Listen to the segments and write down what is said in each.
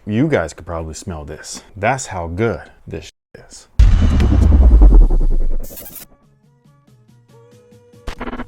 You guys could probably smell this. That's how good this is.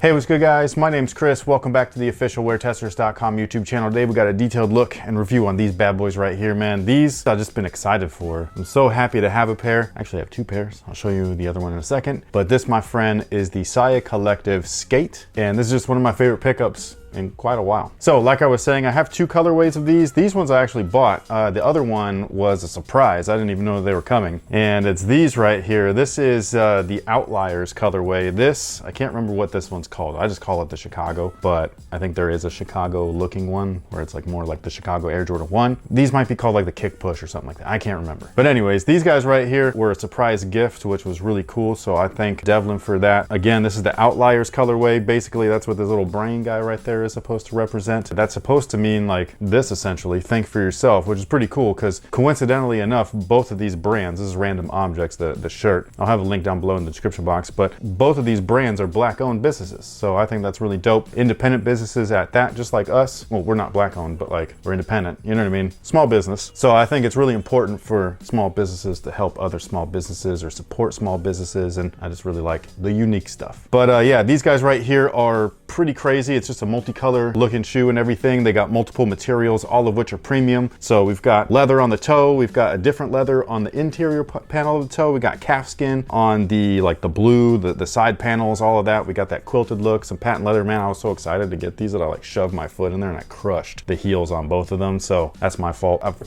Hey, what's good guys? My name's Chris. Welcome back to the official WearTesters.com YouTube channel. Today we got a detailed look and review on these bad boys right here, man. These I've just been excited for. I'm so happy to have a pair. Actually, I have two pairs. I'll show you the other one in a second. But this, my friend, is the SIA Collective SK8. And this is just one of my favorite pickups in quite a while. So like I was saying, I have two colorways of these. These ones I actually bought. The other one was a surprise. I didn't even know they were coming. And it's these right here. This is the Outliers colorway. This, I can't remember what this one's called. I just call it the Chicago, but I think there is a Chicago looking one where it's like more like the Chicago Air Jordan 1. These might be called like the Kick Push or something like that. I can't remember. But anyways, these guys right here were a surprise gift, which was really cool. So I thank Devlin for that. Again, this is the Outliers colorway. Basically, that's what this little brain guy right there is supposed to represent. That's supposed to mean like this essentially, think for yourself, which is pretty cool because coincidentally enough, both of these brands, this is Random Objects, the shirt, I'll have a link down below in the description box, but both of these brands are black owned businesses. So I think that's really dope. Independent businesses at that, just like us. Well, we're not black owned, but like we're independent, you know what I mean? Small business. So I think it's really important for small businesses to help other small businesses or support small businesses. And I just really like the unique stuff. But yeah, these guys right here are pretty crazy. It's just a multicolor looking shoe and everything. They got multiple materials, all of which are premium. So we've got leather on the toe. We've got a different leather on the interior panel of the toe. We got calf skin on the like the blue, the side panels, all of that. We got that quilted look, some patent leather. Man, I was so excited to get these that I like shoved my foot in there and I crushed the heels on both of them. So that's my fault. I've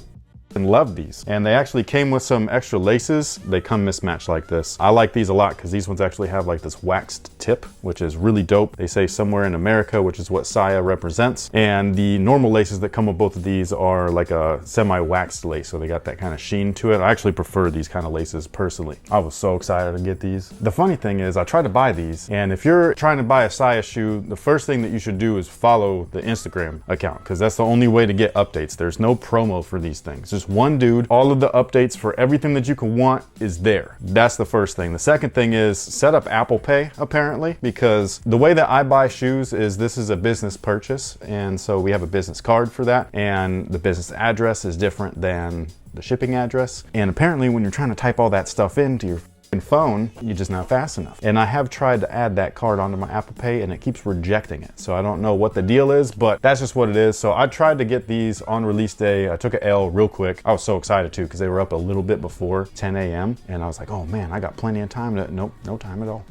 love these, and they actually came with some extra laces. They come mismatched like this. I like these a lot because these ones actually have like this waxed tip, which is really dope. They say somewhere in America, which is what SIA represents. And the normal laces that come with both of these are like a semi-waxed lace, so they got that kind of sheen to it. I actually prefer these kind of laces personally. I was so excited to get these. The funny thing is I tried to buy these, and if you're trying to buy a SIA shoe, the first thing that you should do is follow the Instagram account because that's the only way to get updates. There's no promo for these things. Just one dude, all of the updates for everything that you can want is there. That's the first thing. The second thing is set up Apple Pay, apparently, because the way that I buy shoes is this is a business purchase, and so we have a business card for that, and the business address is different than the shipping address. And apparently when you're trying to type all that stuff into your phone, you're just not fast enough. And I have tried to add that card onto my Apple Pay and it keeps rejecting it. So I don't know what the deal is, but that's just what it is. So I tried to get these on release day. I took an L real quick. I was so excited too because they were up a little bit before 10 a.m. and I was like, oh man, I got plenty of time to, nope, no time at all.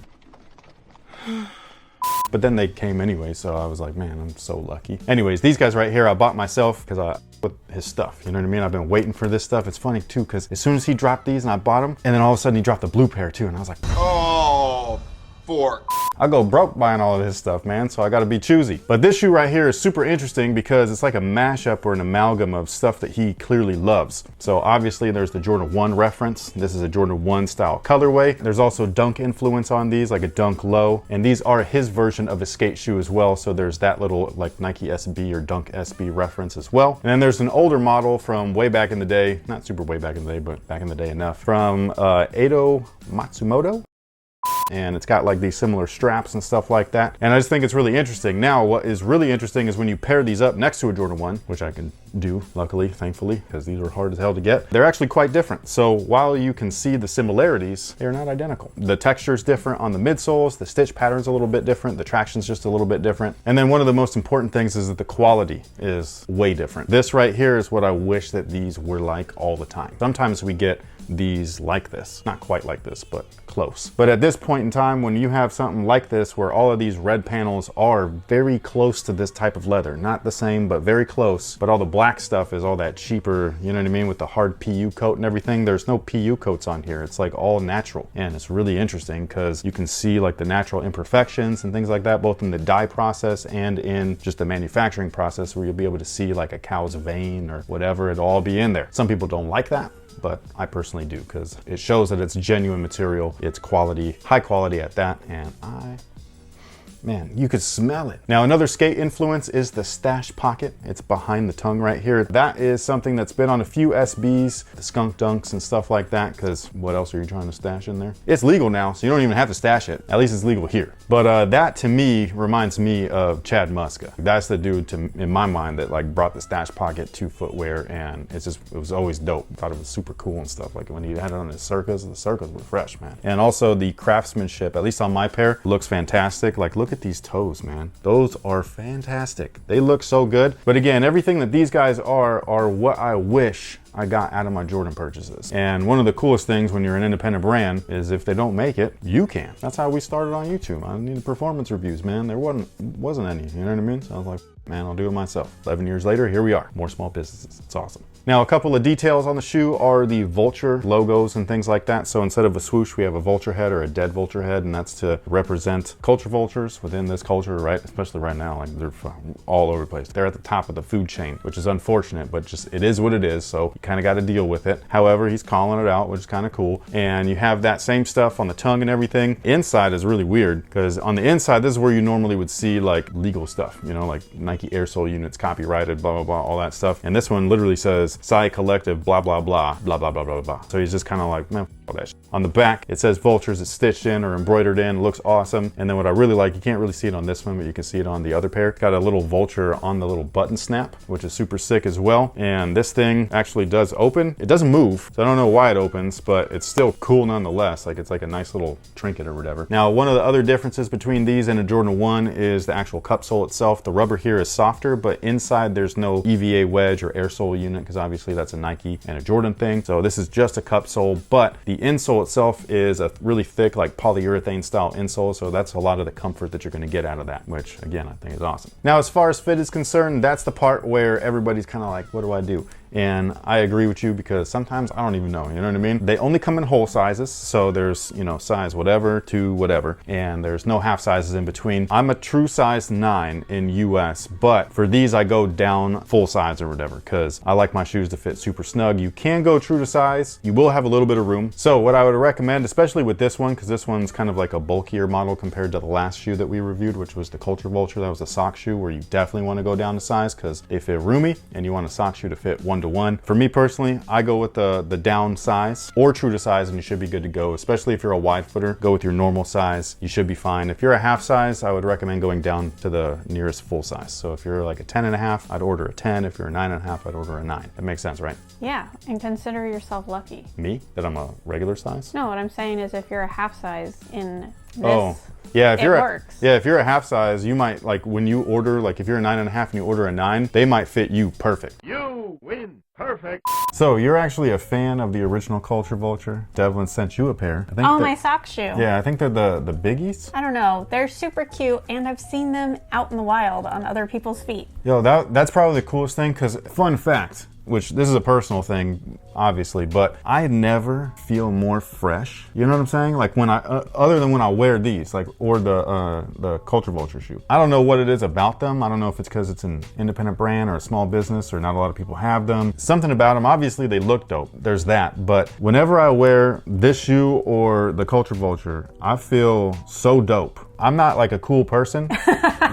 But then they came anyway, so I was like, man, I'm so lucky. Anyways, these guys right here, I bought myself because I with his stuff, you know what I mean? I've been waiting for this stuff. It's funny too, because as soon as he dropped these and I bought them, and then all of a sudden he dropped the blue pair too, and I was like, oh, fork. I go broke buying all of his stuff, man, so I gotta be choosy. But this shoe right here is super interesting because it's like a mashup or an amalgam of stuff that he clearly loves. So obviously there's the Jordan 1 reference. This is a Jordan 1 style colorway. There's also dunk influence on these, like a dunk low. And these are his version of a skate shoe as well. So there's that little like Nike SB or Dunk SB reference as well. And then there's an older model from way back in the day, not super way back in the day, but back in the day enough, from Edo Matsumoto. And it's got like these similar straps and stuff like that. And I just think it's really interesting. Now, what is really interesting is when you pair these up next to a Jordan 1, which I can do, luckily, thankfully, because these are hard as hell to get, they're actually quite different. So while you can see the similarities, they're not identical. The texture's different on the midsoles, the stitch pattern's a little bit different, the traction's just a little bit different. And then one of the most important things is that the quality is way different. This right here is what I wish that these were like all the time. Sometimes we get these like this, not quite like this, but close. But at this point in time, when you have something like this where all of these red panels are very close to this type of leather, not the same but very close, but all the black stuff is all that cheaper, you know what I mean, with the hard PU coat and everything. There's no PU coats on here. It's like all natural, and it's really interesting because you can see like the natural imperfections and things like that, both in the dye process and in just the manufacturing process, where you'll be able to see like a cow's vein or whatever. It'll all be in there. Some people don't like that, but I personally do because it shows that it's genuine material, it's quality, high quality at that, and I man, you could smell it. Now, another skate influence is the stash pocket. It's behind the tongue right here. That is something that's been on a few SBs, the skunk dunks and stuff like that, because what else are you trying to stash in there? It's legal now, so you don't even have to stash it. At least it's legal here. But that to me reminds me of Chad Muska. That's the dude in my mind that like brought the stash pocket to footwear, and it was always dope. Thought it was super cool and stuff. Like when he had it on his circus, the circus were fresh, man. And also the craftsmanship, at least on my pair, looks fantastic. Like look at these toes, man. Those are fantastic. They look so good. But again, everything that these guys are what I wish I got out of my Jordan purchases. And one of the coolest things when you're an independent brand is if they don't make it, you can. That's how we started on YouTube. I needed performance reviews, man. There wasn't any, you know what I mean? So I was like, man, I'll do it myself. 11 years later, here we are. More small businesses. It's awesome. Now, a couple of details on the shoe are the vulture logos and things like that. So instead of a swoosh, we have a vulture head or a dead vulture head, and that's to represent culture vultures within this culture, right? Especially right now, like they're all over the place. They're at the top of the food chain, which is unfortunate, but just it is what it is. So you kind of got to deal with it. However, he's calling it out, which is kind of cool. And you have that same stuff on the tongue and everything. Inside is really weird because on the inside, this is where you normally would see like legal stuff, you know, like Nike Air Sole units, copyrighted, blah, blah, blah, all that stuff. And this one literally says SIA Collective, blah, blah, blah, blah, blah, blah, blah, blah. So he's just kind of like, man, all that shit. On the back, it says vultures. It's stitched in or embroidered in, looks awesome. And then what I really like, you can't really see it on this one, but you can see it on the other pair. It's got a little vulture on the little button snap, which is super sick as well. And this thing actually does open. It doesn't move, so I don't know why it opens, but it's still cool nonetheless. Like it's like a nice little trinket or whatever. Now, one of the other differences between these and a Jordan 1 is the actual cup sole itself. The rubber here is softer, but inside there's no EVA wedge or air sole unit because obviously that's a Nike and a Jordan thing. So this is just a cup sole, but the insole itself is a really thick, like polyurethane style insole. So that's a lot of the comfort that you're going to get out of that, which again, I think is awesome. Now, as far as fit is concerned, that's the part where everybody's kind of like, what do I do? And I agree with you because sometimes I don't even know, you know what I mean? They only come in whole sizes. So there's, you know, size whatever to whatever, and there's no half sizes in between. I'm a true size 9 in US, but for these I go down full size or whatever because I like my shoes to fit super snug. You can go true to size. You will have a little bit of room. So what I would recommend, especially with this one, because this one's kind of like a bulkier model compared to the last shoe that we reviewed, which was the Culture Vulture. That was a sock shoe where you definitely want to go down to size because they fit roomy and you want a sock shoe to fit 1-to-1. For me personally, I go with the down size or true to size and you should be good to go, especially if you're a wide footer. Go with your normal size, you should be fine. If you're a half size, I would recommend going down to the nearest full size. So if you're like a 10.5, I'd order a 10. If you're a 9.5, I'd order a 9. That makes sense, right? Yeah, and consider yourself lucky. Me? That I'm a regular size? No, what I'm saying is if you're a half size in this, yeah, if you're works. If you're a half size, you might, like when you order, like if you're a 9.5 and you order a 9, they might fit you perfect. You win. Perfect. So you're actually a fan of the original Culture Vulture. Devlin sent you a pair. I think my sock shoe. Yeah, I think they're the biggies. I don't know. They're super cute, and I've seen them out in the wild on other people's feet. Yo, that's probably the coolest thing, because fun fact, which this is a personal thing, obviously, but I never feel more fresh. You know what I'm saying? Like when I, other than when I wear these, like, or the Culture Vulture shoe. I don't know what it is about them. I don't know if it's because it's an independent brand or a small business or not a lot of people have them. Something about them, obviously they look dope. There's that. But whenever I wear this shoe or the Culture Vulture, I feel so dope. I'm not like a cool person.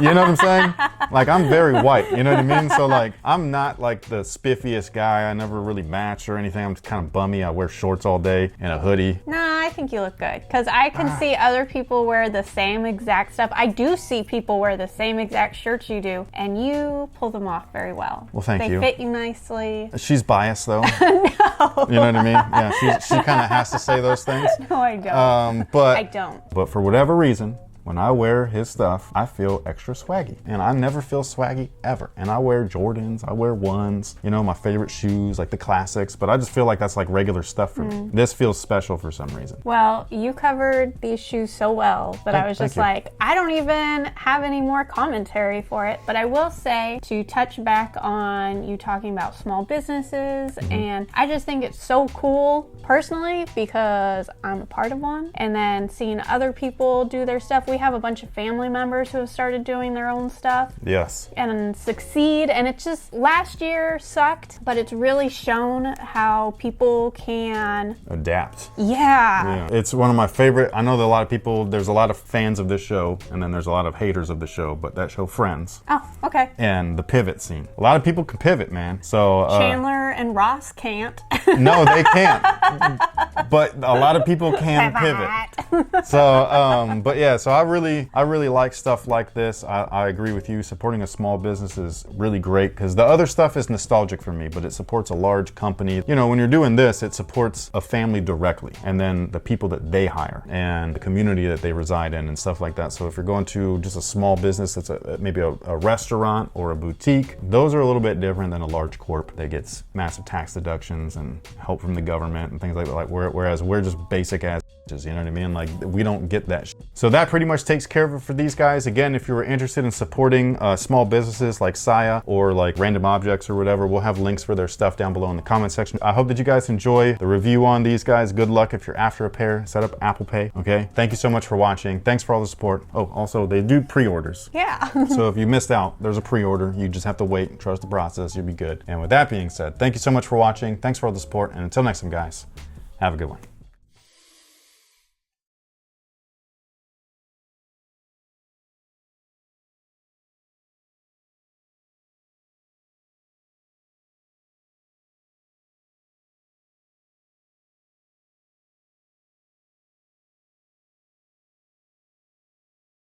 You know what I'm saying? Like I'm very white, you know what I mean? So like I'm not like the spiffiest guy. I never really match or anything. I'm just kind of bummy. I wear shorts all day and a hoodie. Nah, I think you look good because I can see other people wear the same exact stuff. I do see people wear the same exact shirts you do, and you pull them off very well. Well, thank you. They fit you nicely. She's biased though. No. You know what I mean? Yeah, she kind of has to say those things. No, I don't. But I don't. But for whatever reason, when I wear his stuff, I feel extra swaggy. And I never feel swaggy ever. And I wear Jordans, I wear ones, you know, my favorite shoes, like the classics, but I just feel like that's like regular stuff for me. This feels special for some reason. Well, you covered these shoes so well that I was just like, I don't even have any more commentary for it. But I will say, to touch back on you talking about small businesses, and I just think it's so cool personally because I'm a part of one. And then seeing other people do their stuff, we have a bunch of family members who have started doing their own stuff. Yes. And succeed. And it's just, last year sucked, but it's really shown how people can adapt. Yeah. It's one of my favorite. I know that a lot of people, there's a lot of fans of this show, and then there's a lot of haters of the show, but that show Friends. Oh, okay. And the pivot scene. A lot of people can pivot, man. So Chandler and Ross can't. No, they can't. But a lot of people can pivot. So, but yeah, so I really like stuff like this. I agree with you. Supporting a small business is really great because the other stuff is nostalgic for me, but it supports a large company. You know, when you're doing this, it supports a family directly, and then the people that they hire and the community that they reside in and stuff like that. So if you're going to just a small business that's maybe a restaurant or a boutique, those are a little bit different than a large corp that gets massive tax deductions and help from the government and things like that. Like whereas we're just basic ass, you know what I mean? Like we don't get that shit. So that pretty much takes care of it for these guys. Again, if you were interested in supporting small businesses like SIA or like Random Objects or whatever, we'll have links for their stuff down below in the comment section. I hope that you guys enjoy the review on these guys. Good luck if you're after a pair. Set up Apple Pay, okay? Thank you so much for watching. Thanks for all the support. Oh, also they do pre-orders. Yeah. So if you missed out, there's a pre-order. You just have to wait, trust the process, you'll be good. And with that being said, thank you so much for watching. Thanks for all the support, and until next time, guys, have a good one.